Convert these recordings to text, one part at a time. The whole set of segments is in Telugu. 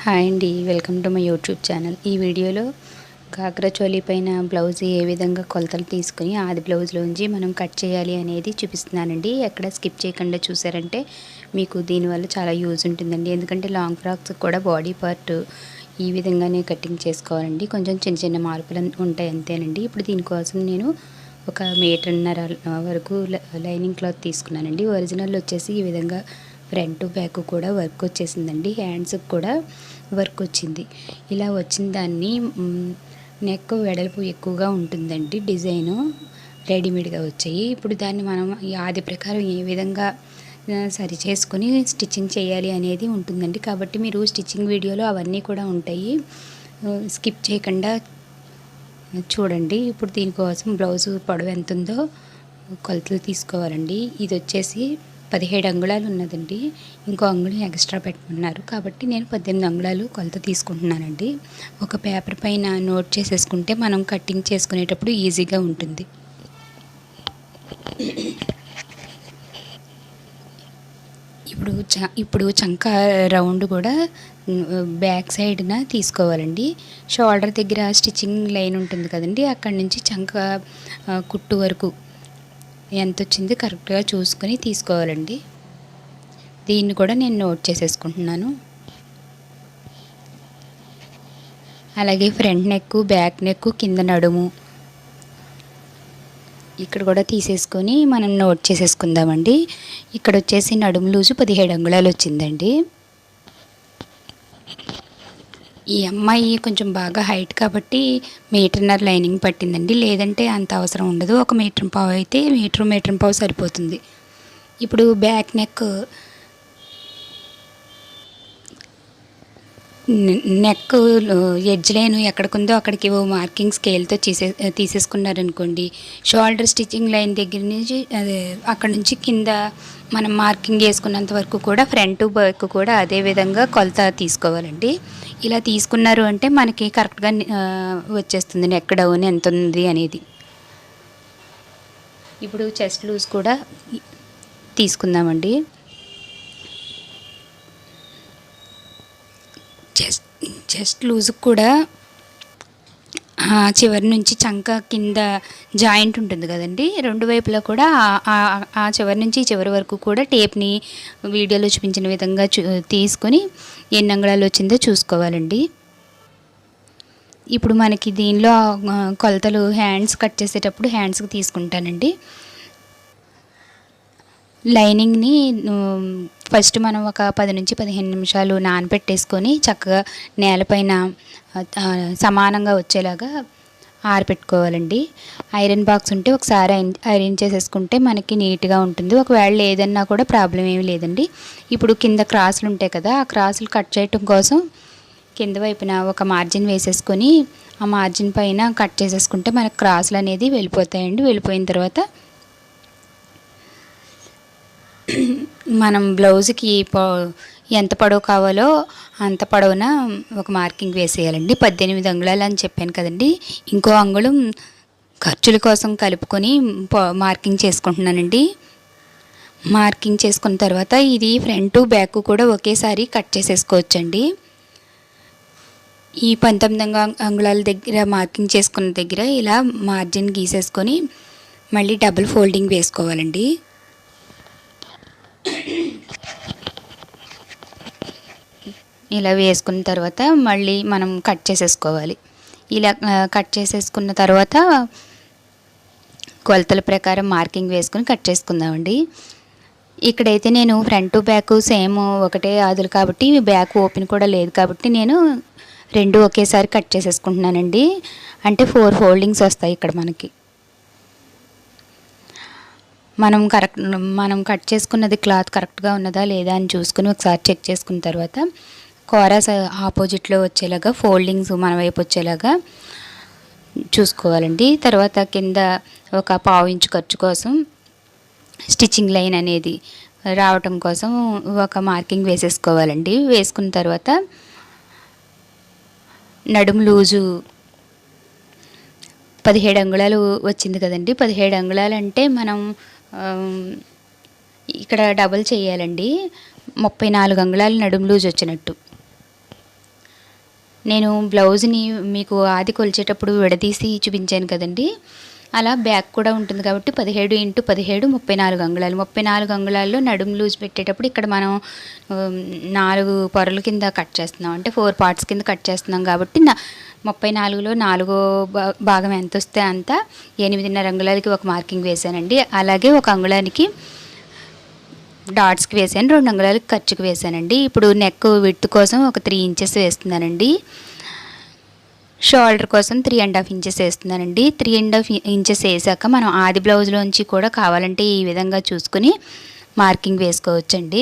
హాయ్ అండి, welcome to my YouTube channel. ఈ వీడియోలో గాగ్రా చోలీ పైన బ్లౌజ్ ఏ విధంగా కొలతలు తీసుకుని ఆది బ్లౌజ్లోంచి మనం కట్ చేయాలి అనేది చూపిస్తున్నానండి. ఎక్కడ స్కిప్ చేయకుండా చూసారంటే మీకు దీనివల్ల చాలా యూజ్ ఉంటుందండి. ఎందుకంటే లాంగ్ ఫ్రాక్స్ కూడా బాడీ పార్ట్ ఈ విధంగానే కటింగ్ చేసుకోవాలండి. కొంచెం చిన్న చిన్న మార్పులు ఉంటాయి అంతేనండి. ఇప్పుడు దీనికోసం నేను ఒక 1.5 మీటర్ వరకు లైనింగ్ క్లాత్ తీసుకున్నానండి. ఒరిజినల్ వచ్చేసి ఈ విధంగా ఫ్రంట్ బ్యాక్ కూడా వర్క్ వచ్చేసిందండి. హ్యాండ్స్కి కూడా వర్క్ వచ్చింది. ఇలా వచ్చిన దాన్ని నెక్ వెడల్పు ఎక్కువగా ఉంటుందండి. డిజైను రెడీమేడ్గా వచ్చాయి. ఇప్పుడు దాన్ని మనం ఈ ఆది ప్రకారం ఏ విధంగా సరి చేసుకొని స్టిచ్చింగ్ చేయాలి అనేది ఉంటుందండి. కాబట్టి మీరు స్టిచ్చింగ్ వీడియోలో అవన్నీ కూడా ఉంటాయి, స్కిప్ చేయకుండా చూడండి. ఇప్పుడు దీనికోసం బ్లౌజు పొడవు ఎంత ఉందో కొలతలు తీసుకోవాలండి. ఇది వచ్చేసి 17 అంగుళాలు ఉన్నదండి. ఇంకో అంగుళం ఎక్స్ట్రా పెట్టమన్నారు కాబట్టి నేను 18 అంగుళాలు కొలత తీసుకుంటున్నానండి. ఒక పేపర్ పైన నోట్ చేసేసుకుంటే మనం కటింగ్ చేసుకునేటప్పుడు ఈజీగా ఉంటుంది. ఇప్పుడు చంక రౌండ్ కూడా బ్యాక్ సైడ్న తీసుకోవాలండి. షోల్డర్ దగ్గర స్టిచ్చింగ్ లైన్ ఉంటుంది కదండి, అక్కడి నుంచి చంక కుట్టు వరకు ఎంత వచ్చింది కరెక్ట్గా చూసుకొని తీసుకోవాలండి. దీన్ని కూడా నేను నోట్ చేసేసుకుంటున్నాను. అలాగే ఫ్రంట్ నెక్, బ్యాక్ నెక్, కింద నడుము ఇక్కడ కూడా తీసేసుకొని మనం నోట్ చేసేసుకుందామండి. ఇక్కడ వచ్చేసి నడుము లూజు 17 అంగుళాలు వచ్చిందండి. ఈ అమ్మాయి కొంచెం బాగా హైట్ కాబట్టి 1.5 మీటర్ లైనింగ్ పట్టిందండి. లేదంటే అంత అవసరం ఉండదు. 1.5 మీటర్ అయితే 1.5 మీటర్ సరిపోతుంది. ఇప్పుడు బ్యాక్ నెక్ ఎడ్జ్ లైన్ ఎక్కడికుందో అక్కడికి మార్కింగ్ స్కేల్తో తీసేసుకున్నారనుకోండి. షోల్డర్ స్టిచ్చింగ్ లైన్ దగ్గర నుంచి అక్కడ నుంచి కింద మనం మార్కింగ్ వేసుకున్నంత వరకు కూడా ఫ్రంట్ బ్యాక్ కూడా అదే విధంగా కొలత తీసుకోవాలండి. ఇలా తీసుకున్నారు అంటే మనకి కరెక్ట్గా వచ్చేస్తుంది నెక్ డౌన్ ఎంత ఉంది అనేది. ఇప్పుడు చెస్ట్ లూజ్ కూడా తీసుకుందామండి. చెస్ట్ లూజ్ కూడా చివరి నుంచి చంక కింద జాయింట్ ఉంటుంది కదండి, రెండు వైపులా కూడా ఆ చివరి నుంచి చివరి వరకు కూడా టేప్ని వీడియోలో చూపించిన విధంగా తీసుకొని ఎన్ని అంగుళాలు వచ్చిందో చూసుకోవాలండి. ఇప్పుడు మనకి దీనిలో కొలతలు హ్యాండ్స్ కట్ చేసేటప్పుడు హ్యాండ్స్కి తీసుకుంటానండి. లైనింగ్ని ఫస్ట్ మనం ఒక 10 నుంచి 15 నిమిషాలు నానబెట్టేసుకొని చక్కగా నేలపైన సమానంగా వచ్చేలాగా ఆరబెట్టుకోవాలండి. ఐరన్ బాక్స్ ఉంటే ఒకసారి ఐరన్ చేసేసుకుంటే మనకి నీట్గా ఉంటుంది. ఒకవేళ లేదన్నా కూడా ప్రాబ్లం ఏమీ లేదండి. ఇప్పుడు కింద క్రాసులు ఉంటాయి కదా, ఆ క్రాసులు కట్ చేయటం కోసం కింద వైపున ఒక మార్జిన్ వేసేసుకొని ఆ మార్జిన్ పైన కట్ చేసేసుకుంటే మనకు క్రాసులు అనేది వెళ్ళిపోతాయండి. వెళ్ళిపోయిన తర్వాత మనం బ్లౌజ్కి ఎంత పొడవు కావాలో అంత పొడవున ఒక మార్కింగ్ వేసేయాలండి. 18 అంగుళాలు అని చెప్పాను కదండి, ఇంకో అంగుళం ఖర్చుల కోసం కలుపుకొని మార్కింగ్ చేసుకుంటున్నానండి. మార్కింగ్ చేసుకున్న తర్వాత ఇది ఫ్రంట్ బ్యాక్ కూడా ఒకేసారి కట్ చేసేసుకోవచ్చండి. ఈ 19 అంగుళాల దగ్గర మార్కింగ్ చేసుకున్న దగ్గర ఇలా మార్జిన్ గీసేసుకొని మళ్ళీ డబుల్ ఫోల్డింగ్ వేసుకోవాలండి. ఇలా వేసుకున్న తర్వాత మళ్ళీ మనం కట్ చేసేసుకోవాలి. ఇలా కట్ చేసేసుకున్న తర్వాత కొలతల ప్రకారం మార్కింగ్ వేసుకొని కట్ చేసుకుందామండి. ఇక్కడైతే నేను ఫ్రంట్ బ్యాక్ సేమ్ ఒకటే ఆదులు కాబట్టి బ్యాక్ ఓపెన్ కూడా లేదు కాబట్టి నేను రెండు ఒకేసారి కట్ చేసేసుకుంటున్నానండి. అంటే 4 ఫోల్డింగ్స్ వస్తాయి ఇక్కడ మనకి. మనం కట్ చేసుకున్నది క్లాత్ కరెక్ట్గా ఉన్నదా లేదా అని చూసుకుని ఒకసారి చెక్ చేసుకున్న తర్వాత కోరాస్ ఆపోజిట్లో వచ్చేలాగా ఫోల్డింగ్స్ మన వైపు వచ్చేలాగా చూసుకోవాలండి. తర్వాత కింద ఒక 1/2 ఇంచు ఖర్చు కోసం స్టిచ్చింగ్ లైన్ అనేది రావటం కోసం ఒక మార్కింగ్ వేసేసుకోవాలండి. వేసుకున్న తర్వాత నడుము లూజు 17 అంగుళాలు వచ్చింది కదండి. 17 అంగుళాలు అంటే మనం ఇక్కడ డబుల్ చేయాలండి. 34 అంగుళాలు నడుము లూజ్ వచ్చినట్టు. నేను బ్లౌజ్ని మీకు ఆది కొలిచేటప్పుడు విడదీసి చూపించాను కదండి, అలా బ్యాక్ కూడా ఉంటుంది కాబట్టి 17 × 17 34 అంగుళాలు. 34 అంగుళాల్లో నడుము లూజ్ పెట్టేటప్పుడు ఇక్కడ మనం 4 పొరల కింద కట్ చేస్తున్నాం, అంటే 4 పార్ట్స్ కింద కట్ చేస్తున్నాం కాబట్టి 34లో 4వ భాగం ఎంత వస్తే అంత 8.5 అంగుళాలకి ఒక మార్కింగ్ వేసానండి. అలాగే ఒక అంగుళానికి డాట్స్కి వేసాను, 2 అంగుళాలకి ఖర్చుకి వేసానండి. ఇప్పుడు నెక్ విడ్త్ కోసం ఒక 3 ఇంచెస్ వేస్తున్నానండి. షోల్డర్ కోసం 3.5 ఇంచెస్ వేస్తున్నానండి. 3.5 ఇంచెస్ వేసాక మనం ఆది బ్లౌజ్లోంచి కూడా కావాలంటే ఈ విధంగా చూసుకుని మార్కింగ్ వేసుకోవచ్చండి.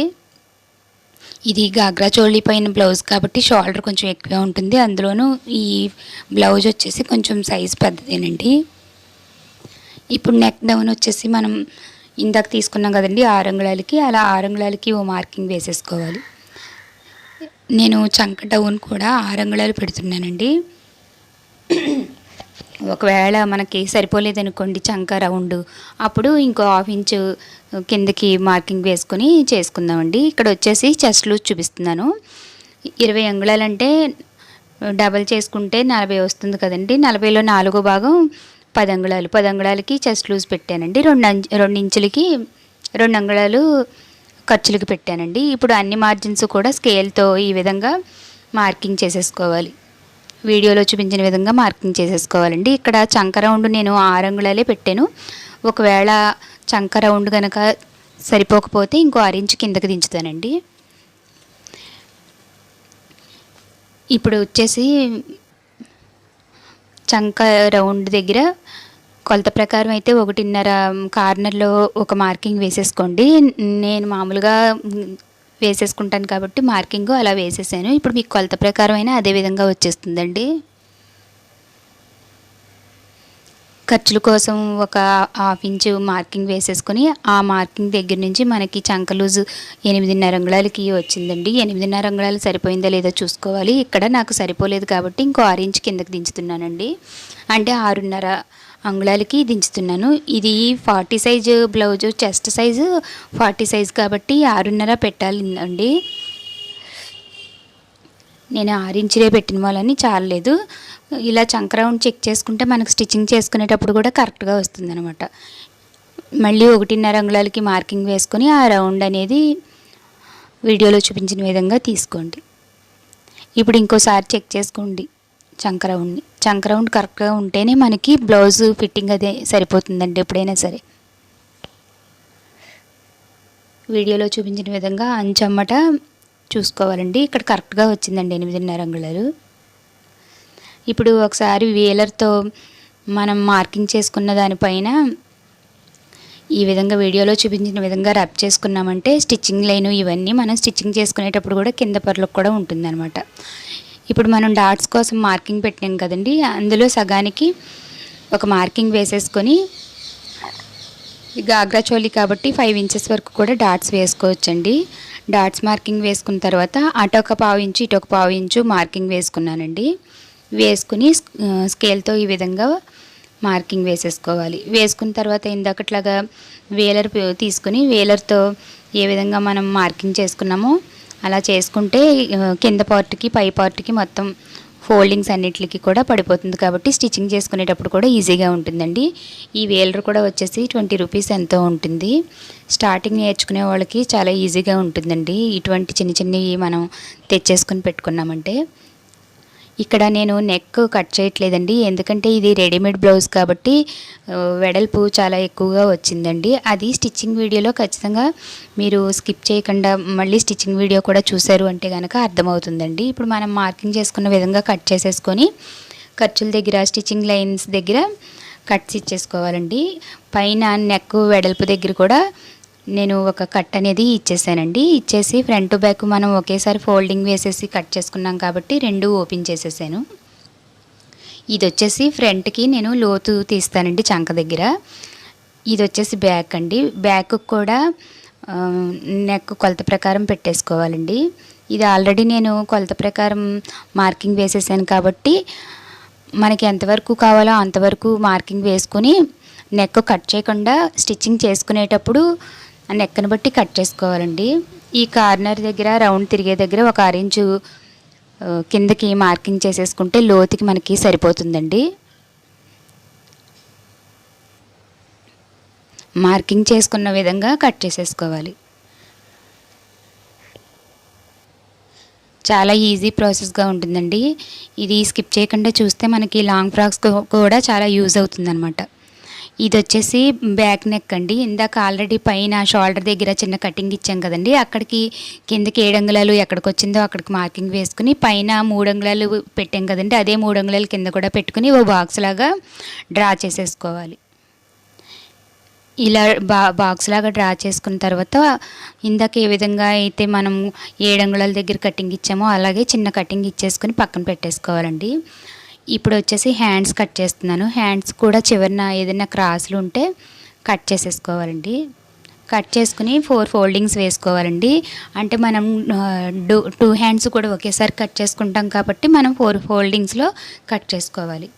ఇది గాగ్రా చోళీ పైన బ్లౌజ్ కాబట్టి షోల్డర్ కొంచెం ఎక్కువే ఉంటుంది, అందులోనూ ఈ బ్లౌజ్ వచ్చేసి కొంచెం సైజ్ పెద్దదేనండి. ఇప్పుడు నెక్ డౌన్ వచ్చేసి మనం ఇందాక తీసుకున్నాం కదండి 6 అంగుళాలకి, అలా 6 అంగుళాలకి ఓ మార్కింగ్ వేసేసుకోవాలి. నేను చంక డౌన్ కూడా 6 అంగుళాలు పెడుతున్నానండి. ఒకవేళ మనకి సరిపోలేదనుకోండి చంక రౌండ్, అప్పుడు ఇంకో 1/2 ఇంచు కిందకి మార్కింగ్ వేసుకొని చేసుకుందామండి. ఇక్కడ వచ్చేసి చెస్ట్ లూజ్ చూపిస్తున్నాను. 20 అంగుళాలంటే డబల్ చేసుకుంటే 40 వస్తుంది కదండి. 40లో 4వ భాగం 10 అంగుళాలు. 10 అంగుళాలకి చెస్ట్ లూజ్ పెట్టానండి. 2 ఇంచులకి 2 అంగుళాలు ఖర్చులకి పెట్టానండి. ఇప్పుడు అన్ని మార్జిన్స్ కూడా స్కేల్తో ఈ విధంగా మార్కింగ్ చేసేసుకోవాలి. వీడియోలో చూపించిన విధంగా మార్కింగ్ చేసేసుకోవాలండి. ఇక్కడ చంక రౌండ్ నేను 6 అంగుళాలే పెట్టాను. ఒకవేళ చంక రౌండ్ కనుక సరిపోకపోతే ఇంకో 6 ఇంచు కిందకి దించుతానండి. ఇప్పుడు వచ్చేసి చంక రౌండ్ దగ్గర కొలత ప్రకారం అయితే 1.5 కార్నర్లో ఒక మార్కింగ్ వేసేసుకోండి. నేను మామూలుగా వేసేసుకుంటాను కాబట్టి మార్కింగ్ అలా వేసేసాను. ఇప్పుడు మీకు కొలత ప్రకారం అయినా అదే విధంగా వచ్చేస్తుందండి. ఖర్చుల కోసం ఒక 1/2 ఇంచు మార్కింగ్ వేసేసుకొని ఆ మార్కింగ్ దగ్గర నుంచి మనకి చంక లూజు 8.5 అంగుళాలకి వచ్చిందండి. 8.5 అంగుళాలు సరిపోయిందా లేదో చూసుకోవాలి. ఇక్కడ నాకు సరిపోలేదు కాబట్టి ఇంకో 6 ఇంచు కిందకి దించుతున్నానండి, అంటే 6.5 అంగుళాలకి దించుతున్నాను. ఇది 40 size blouse, chest size 40 size కాబట్టి 6.5 పెట్టాలి అండి. నేను 6 ఇంచులే పెట్టిన వాళ్ళని చాలలేదు. ఇలా చంక రౌండ్ చెక్ చేసుకుంటే మనకు స్టిచ్చింగ్ చేసుకునేటప్పుడు కూడా కరెక్ట్గా వస్తుంది అనమాట. మళ్ళీ 1.5 అంగుళాలకి మార్కింగ్ వేసుకొని ఆ రౌండ్ అనేది వీడియోలో చూపించిన విధంగా తీసుకోండి. ఇప్పుడు ఇంకోసారి చెక్ చేసుకోండి చంక రౌండ్ని. చంక రౌండ్ కరెక్ట్గా ఉంటేనే మనకి బ్లౌజ్ ఫిట్టింగ్ అదే సరిపోతుందండి ఎప్పుడైనా సరే. వీడియోలో చూపించిన విధంగా అంచమ్మట చూసుకోవాలండి. ఇక్కడ కరెక్ట్గా వచ్చిందండి 8.5 అంగుళాలు. ఇప్పుడు ఒకసారి వేలర్తో మనం మార్కింగ్ చేసుకున్న దానిపైన ఈ విధంగా వీడియోలో చూపించిన విధంగా రబ్ చేసుకున్నామంటే స్టిచ్చింగ్ లైన్ ఇవన్నీ మనం స్టిచ్చింగ్ చేసుకునేటప్పుడు కూడా కింద పొరలకు కూడా ఉంటుందన్నమాట. ఇప్పుడు మనం డాట్స్ కోసం మార్కింగ్ పెట్టాం కదండి, అందులో సగానికి ఒక మార్కింగ్ వేసేసుకొని గాగ్రా చోళీ కాబట్టి 5 ఇంచెస్ వరకు కూడా డాట్స్ వేసుకోవచ్చండి. డాట్స్ మార్కింగ్ వేసుకున్న తర్వాత అటొక 1/2 ఇంచు ఇటొక 1/2 ఇంచు మార్కింగ్ వేసుకున్నానండి. వేసుకుని స్కేల్తో ఈ విధంగా మార్కింగ్ వేసేసుకోవాలి. వేసుకున్న తర్వాత ఇందాకట్లాగా వేలర్ తీసుకుని వేలర్తో ఏ విధంగా మనం మార్కింగ్ చేసుకున్నామో అలా చేసుకుంటే కింద పార్ట్కి పై పార్ట్కి మొత్తం ఫోల్డింగ్స్ అన్నిటికి కూడా పడిపోతుంది కాబట్టి స్టిచ్చింగ్ చేసుకునేటప్పుడు కూడా ఈజీగా ఉంటుందండి. ఈ వేలర్ కూడా వచ్చేసి 20 రూపీస్ ఎంతో ఉంటుంది. స్టార్టింగ్ నేర్చుకునే వాళ్ళకి చాలా ఈజీగా ఉంటుందండి ఇటువంటి చిన్న చిన్నవి మనం తెచ్చేసుకుని పెట్టుకున్నామంటే. ఇక్కడ నేను నెక్ కట్ చేయట్లేదండి, ఎందుకంటే ఇది రెడీమేడ్ బ్లౌజ్ కాబట్టి వెడల్పు చాలా ఎక్కువగా వచ్చిందండి. అది స్టిచ్చింగ్ వీడియోలో ఖచ్చితంగా మీరు స్కిప్ చేయకుండా మళ్ళీ స్టిచ్చింగ్ వీడియో కూడా చూశారు అంటే కనుక అర్థమవుతుందండి. ఇప్పుడు మనం మార్కింగ్ చేసుకున్న విధంగా కట్ చేసేసుకొని ఖర్చుల దగ్గర స్టిచ్చింగ్ లైన్స్ దగ్గర కట్స్ ఇచ్చేసుకోవాలండి. పైన నెక్ వెడల్పు దగ్గర కూడా నేను ఒక కట్ అనేది ఇచ్చేసానండి. ఇచ్చేసి ఫ్రంట్ బ్యాక్ మనం ఒకేసారి ఫోల్డింగ్ వేసేసి కట్ చేసుకున్నాం కాబట్టి 2 ఓపెన్ చేసేసాను. ఇది వచ్చేసి ఫ్రంట్కి నేను లోతు తీస్తానండి చంక దగ్గర. ఇది వచ్చేసి బ్యాక్ అండి. బ్యాక్ కూడా నెక్ కొలత ప్రకారం పెట్టేసుకోవాలండి. ఇది ఆల్రెడీ నేను కొలత ప్రకారం మార్కింగ్ వేసేసాను కాబట్టి మనకి ఎంతవరకు కావాలో అంతవరకు మార్కింగ్ వేసుకొని నెక్ కట్ చేయకుండా స్టిచ్చింగ్ చేసుకునేటప్పుడు నెక్ని బట్టి కట్ చేసుకోవాలండి. ఈ కార్నర్ దగ్గర రౌండ్ తిరిగే దగ్గర ఒక 6 ఇంచు కిందకి మార్కింగ్ చేసేసుకుంటే లోతుకి మనకి సరిపోతుందండి. మార్కింగ్ చేసుకున్న విధంగా కట్ చేసేసుకోవాలి. చాలా ఈజీ ప్రాసెస్గా ఉంటుందండి. ఇది స్కిప్ చేయకుండా చూస్తే మనకి లాంగ్ ఫ్రాక్స్ కూడా చాలా యూజ్ అవుతుందన్నమాట. ఇది వచ్చేసి బ్యాక్ నెక్ అండి. ఇందాక ఆల్రెడీ పైన షోల్డర్ దగ్గర చిన్న కటింగ్ ఇచ్చాం కదండి, అక్కడికి కిందకి 7 అంగుళాలు ఎక్కడికి వచ్చిందో అక్కడికి మార్కింగ్ వేసుకుని పైన 3 అంగుళాలు పెట్టాం కదండి, అదే 3 అంగుళాలు కింద కూడా పెట్టుకుని ఓ బాక్స్ లాగా డ్రా చేసేసుకోవాలి. ఇలా బాక్స్ లాగా డ్రా చేసుకున్న తర్వాత ఇందాక ఏ విధంగా అయితే మనం 7 అంగుళాల దగ్గర కటింగ్ ఇచ్చామో అలాగే చిన్న కటింగ్ ఇచ్చేసుకొని పక్కన పెట్టేసుకోవాలండి. ఇప్పుడు వచ్చేసి హ్యాండ్స్ కట్ చేస్తున్నాను. హ్యాండ్స్ కూడా చివరిన ఏదైనా క్రాస్లు ఉంటే కట్ చేసేసుకోవాలండి. కట్ చేసుకుని 4 ఫోల్డింగ్స్ వేసుకోవాలండి. అంటే మనం 2 హ్యాండ్స్ కూడా ఒకేసారి కట్ చేసుకుంటాం కాబట్టి మనం 4 ఫోల్డింగ్స్లో కట్ చేసుకోవాలి.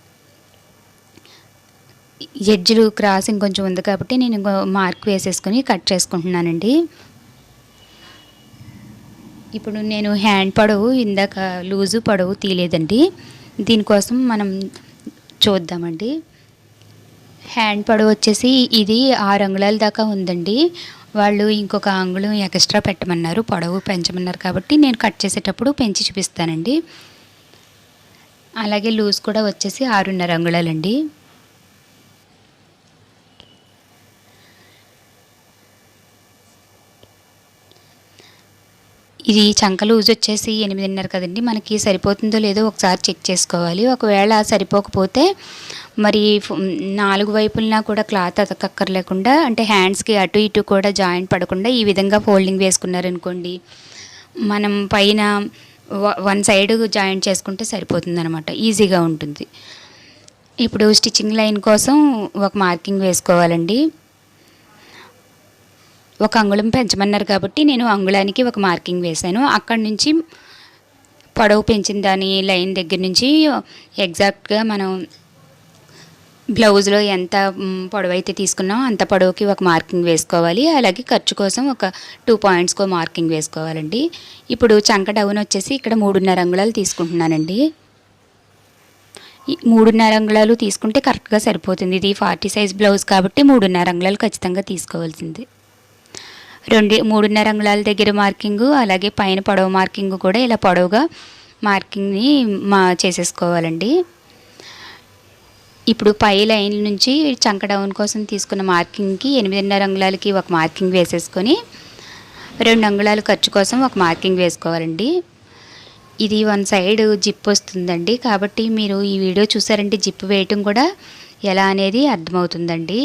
ఎడ్జ్లు క్రాసింగ్ కొంచెం ఉంది కాబట్టి నేను మార్క్ వేసేసుకొని కట్ చేసుకుంటున్నానండి. ఇప్పుడు నేను హ్యాండ్ పొడవు ఇందాక లూజు పొడవు తీయలేదండి, దీనికోసం మనం చూద్దామండి. హ్యాండ్ పొడవు వచ్చేసి ఇది 6 అంగుళాల దాకా ఉందండి. వాళ్ళు ఇంకొక అంగుళం ఎక్స్ట్రా పెట్టమన్నారు, పొడవు పెంచమన్నారు కాబట్టి నేను కట్ చేసేటప్పుడు పెంచి చూపిస్తానండి. అలాగే లూజ్ కూడా వచ్చేసి 6.5 అంగుళాలండి. ఇది చంక లూజ్ వచ్చేసి 8.5 కదండి, మనకి సరిపోతుందో లేదో ఒకసారి చెక్ చేసుకోవాలి. ఒకవేళ సరిపోకపోతే మరి 4 వైపులనా కూడా క్లాత్ అతకక్కర్లేకుండా, అంటే హ్యాండ్స్కి అటు ఇటు కూడా జాయింట్ పడకుండా ఈ విధంగా ఫోల్డింగ్ వేసుకున్నారనుకోండి, మనం పైన 1 సైడ్ జాయింట్ చేసుకుంటే సరిపోతుందన్నమాట, ఈజీగా ఉంటుంది. ఇప్పుడు స్టిచ్చింగ్ లైన్ కోసం ఒక మార్కింగ్ వేసుకోవాలండి. 1 అంగుళం పెంచమన్నారు కాబట్టి నేను అంగుళానికి ఒక మార్కింగ్ వేశాను. అక్కడి నుంచి పొడవు పెంచిన దాని లైన్ దగ్గర నుంచి ఎగ్జాక్ట్గా మనం బ్లౌజ్లో ఎంత పొడవు అయితే తీసుకున్నామో అంత పొడవుకి ఒక మార్కింగ్ వేసుకోవాలి. అలాగే ఖర్చు కోసం ఒక 2 పాయింట్స్కో మార్కింగ్ వేసుకోవాలండి. ఇప్పుడు చంక డౌన్ వచ్చేసి ఇక్కడ 3.5 అంగుళాలు తీసుకుంటున్నానండి. 3.5 అంగుళాలు తీసుకుంటే కరెక్ట్గా సరిపోతుంది. ఇది 40 సైజ్ బ్లౌజ్ కాబట్టి 3.5 అంగుళాలు ఖచ్చితంగా తీసుకోవాల్సింది. 3.5 అంగుళాల దగ్గర మార్కింగు, అలాగే పైన పొడవు మార్కింగ్ కూడా ఇలా పొడవుగా మార్కింగ్ని చేసేసుకోవాలండి. ఇప్పుడు పై లైన్ నుంచి చంక డౌన్ కోసం తీసుకున్న మార్కింగ్కి 8.5 అంగుళాలకి ఒక మార్కింగ్ వేసేసుకొని 2 అంగుళాలు ఖర్చు కోసం ఒక మార్కింగ్ వేసుకోవాలండి. ఇది 1 సైడ్ జిప్ వస్తుందండి, కాబట్టి మీరు ఈ వీడియో చూసారంటే జిప్ వేయటం కూడా ఎలా అనేది అర్థమవుతుందండి.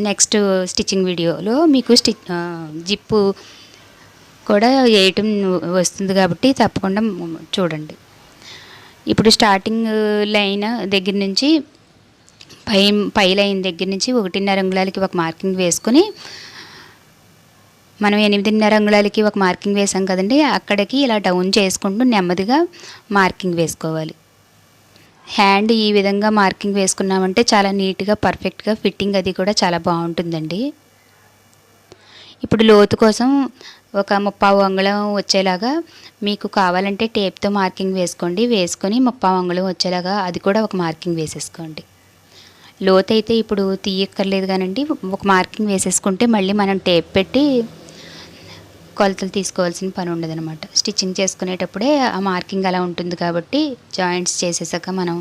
నెక్స్ట్ స్టిచ్చింగ్ వీడియోలో మీకు జిప్పు కూడా వేయటం వస్తుంది కాబట్టి తప్పకుండా చూడండి. ఇప్పుడు స్టార్టింగ్ లైన్ దగ్గర నుంచి పై లైన్ దగ్గర నుంచి 1.5 అంగుళాలకి ఒక మార్కింగ్ వేసుకొని, మనం 8.5 అంగుళాలకి ఒక మార్కింగ్ వేసాం కదండి, అక్కడికి ఇలా డౌన్ చేసుకుంటూ నెమ్మదిగా మార్కింగ్ వేసుకోవాలి. హ్యాండ్ ఈ విధంగా మార్కింగ్ వేసుకున్నామంటే చాలా నీట్గా పర్ఫెక్ట్గా ఫిట్టింగ్ అది కూడా చాలా బాగుంటుందండి. ఇప్పుడు లోతు కోసం ఒక 3/4 అంగుళం వచ్చేలాగా మీకు కావాలంటే టేప్తో మార్కింగ్ వేసుకోండి. వేసుకొని 3/4 అంగుళం వచ్చేలాగా అది కూడా ఒక మార్కింగ్ వేసేసుకోండి. లోతు అయితే ఇప్పుడు తీయక్కర్లేదు కానండి, ఒక మార్కింగ్ వేసేసుకుంటే మళ్ళీ మనం టేప్ పెట్టి కొలతలు తీసుకోవాల్సిన పని ఉండదన్నమాట. స్టిచ్చింగ్ చేసుకునేటప్పుడే ఆ మార్కింగ్ అలా ఉంటుంది కాబట్టి జాయింట్స్ చేసేసాక మనం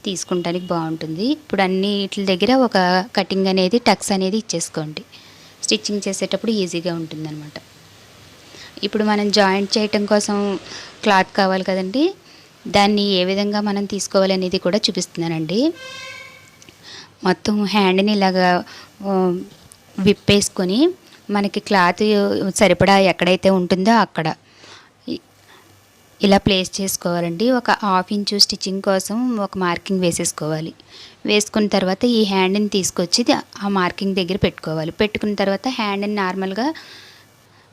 తీసుకుంటానికి బాగుంటుంది. ఇప్పుడు అన్నిటి దగ్గర ఒక కటింగ్ అనేది టక్స్ అనేది ఇచ్చేసుకోండి, స్టిచ్చింగ్ చేసేటప్పుడు ఈజీగా ఉంటుందన్నమాట. ఇప్పుడు మనం జాయింట్ చేయటం కోసం క్లాత్ కావాలి కదండి, దాన్ని ఏ విధంగా మనం తీసుకోవాలనేది కూడా చూపిస్తున్నానండి. మొత్తం హ్యాండ్ని ఇలాగా విప్పేసుకొని మనకి క్లాత్ సరిపడా ఎక్కడైతే ఉంటుందో అక్కడ ఇలా ప్లేస్ చేసుకోవాలండి. ఒక 1/2 ఇంచు స్టిచ్చింగ్ కోసం ఒక మార్కింగ్ వేసేసుకోవాలి. వేసుకున్న తర్వాత ఈ హ్యాండ్ని తీసుకొచ్చి ఆ మార్కింగ్ దగ్గర పెట్టుకోవాలి. పెట్టుకున్న తర్వాత హ్యాండ్ని నార్మల్గా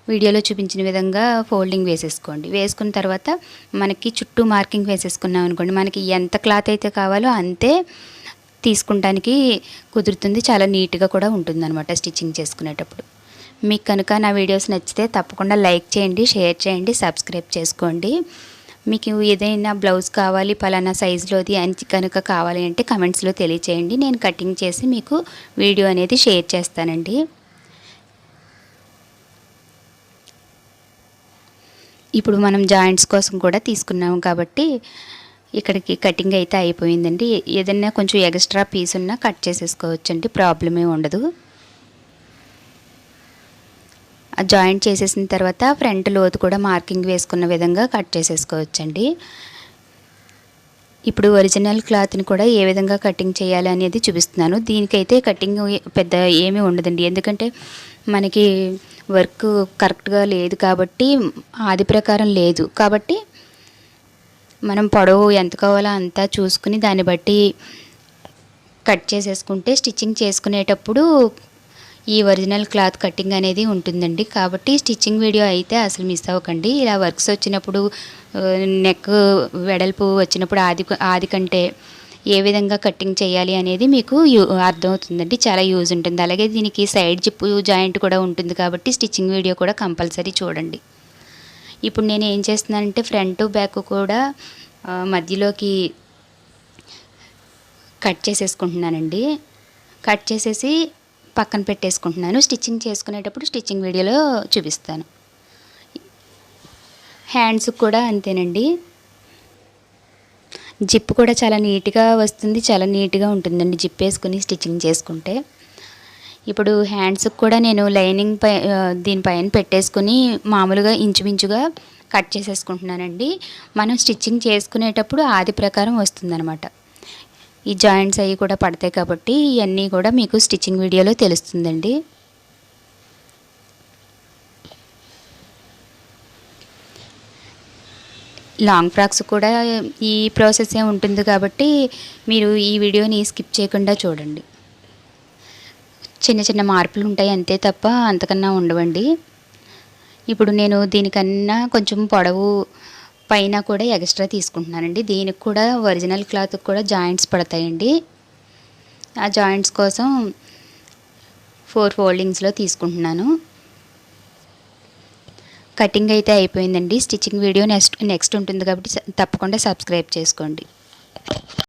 వీడియోలో చూపించిన విధంగా ఫోల్డింగ్ వేసేసుకోండి. వేసుకున్న తర్వాత మనకి చుట్టూ మార్కింగ్ వేసేసుకున్నాం అనుకోండి, మనకి ఎంత క్లాత్ అయితే కావాలో అంతే తీసుకుంటానికి కుదురుతుంది. చాలా నీట్గా కూడా ఉంటుందన్నమాట స్టిచ్చింగ్ చేసుకునేటప్పుడు. మీకు కనుక నా వీడియోస్ నచ్చితే తప్పకుండా లైక్ చేయండి, షేర్ చేయండి, సబ్స్క్రైబ్ చేసుకోండి. మీకు ఏదైనా బ్లౌజ్ కావాలి పలానా సైజులోది అని కనుక కావాలి అంటే కమెంట్స్లో తెలియచేయండి. నేను కటింగ్ చేసి మీకు వీడియో అనేది షేర్ చేస్తానండి. ఇప్పుడు మనం జాయింట్స్ కోసం కూడా తీసుకున్నాము కాబట్టి ఇక్కడికి కటింగ్ అయితే అయిపోయిందండి. ఏదైనా కొంచెం ఎక్స్ట్రా పీస్ ఉన్నా కట్ చేసేసుకోవచ్చండి, ప్రాబ్లమే ఉండదు. ఆ జాయింట్ చేసేసిన తర్వాత ఫ్రంట్ లోతు కూడా మార్కింగ్ వేసుకున్న విధంగా కట్ చేసేసుకోవచ్చండి. ఇప్పుడు ఒరిజినల్ క్లాత్ని కూడా ఏ విధంగా కటింగ్ చేయాలి అనేది చూపిస్తున్నాను. దీనికైతే కటింగ్ పెద్ద ఏమీ ఉండదండి, ఎందుకంటే మనకి వర్క్ కరెక్ట్గా లేదు కాబట్టి, ఆది ప్రకారం లేదు కాబట్టి మనం పొడవు ఎంత కావాలో అంతా చూసుకుని దాన్ని బట్టి కట్ చేసేసుకుంటే స్టిచ్చింగ్ చేసుకునేటప్పుడు ఈ ఒరిజినల్ క్లాత్ కటింగ్ అనేది ఉంటుందండి. కాబట్టి స్టిచ్చింగ్ వీడియో అయితే అసలు మిస్ అవ్వకండి. ఇలా వర్క్స్ వచ్చినప్పుడు నెక్ వెడల్పు వచ్చినప్పుడు ఆది కంటే ఏ విధంగా కటింగ్ చేయాలి అనేది మీకు అర్థమవుతుందండి, చాలా యూజ్ ఉంటుంది. అలాగే దీనికి సైడ్ జిప్ జాయింట్ కూడా ఉంటుంది కాబట్టి స్టిచ్చింగ్ వీడియో కూడా కంపల్సరీ చూడండి. ఇప్పుడు నేను ఏం చేస్తున్నానంటే ఫ్రంట్ బ్యాక్ కూడా మధ్యలోకి కట్ చేసేసుకుంటున్నానండి. కట్ చేసేసి పక్కన పెట్టేసుకుంటున్నాను. స్టిచ్చింగ్ చేసుకునేటప్పుడు స్టిచ్చింగ్ వీడియోలో చూపిస్తాను. హ్యాండ్స్ కూడా అంతేనండి. జిప్ కూడా చాలా నీట్గా వస్తుంది, చాలా నీట్గా ఉంటుందండి జిప్ వేసుకుని స్టిచ్చింగ్ చేసుకుంటే. ఇప్పుడు హ్యాండ్స్కి కూడా నేను లైనింగ్ దీనిపైన పెట్టేసుకుని మామూలుగా ఇంచుమించుగా కట్ చేసేసుకుంటున్నానండి. మనం స్టిచ్చింగ్ చేసుకునేటప్పుడు ఆది ప్రకారం వస్తుందన్నమాట. ఈ జాయింట్స్ అవి కూడా పడతాయి కాబట్టి ఇవన్నీ కూడా మీకు స్టిచ్చింగ్ వీడియోలో తెలుస్తుందండి. లాంగ్ ఫ్రాక్స్ కూడా ఈ ప్రాసెస్ ఉంటుంది కాబట్టి మీరు ఈ వీడియోని స్కిప్ చేయకుండా చూడండి. చిన్న చిన్న మార్పులు ఉంటాయి అంతే తప్ప అంతకన్నా ఉండవండి. ఇప్పుడు నేను దీనికన్నా కొంచెం పొడవు పైన కూడా ఎక్స్ట్రా తీసుకుంటున్నానండి. దీనికి కూడా ఒరిజినల్ క్లాత్కి కూడా జాయింట్స్ పడతాయండి. ఆ జాయింట్స్ కోసం 4 ఫోల్డింగ్స్లో తీసుకుంటున్నాను. కటింగ్ అయితే అయిపోయిందండి. స్టిచ్చింగ్ వీడియో నెక్స్ట్ ఉంటుంది కాబట్టి తప్పకుండా సబ్స్క్రైబ్ చేసుకోండి.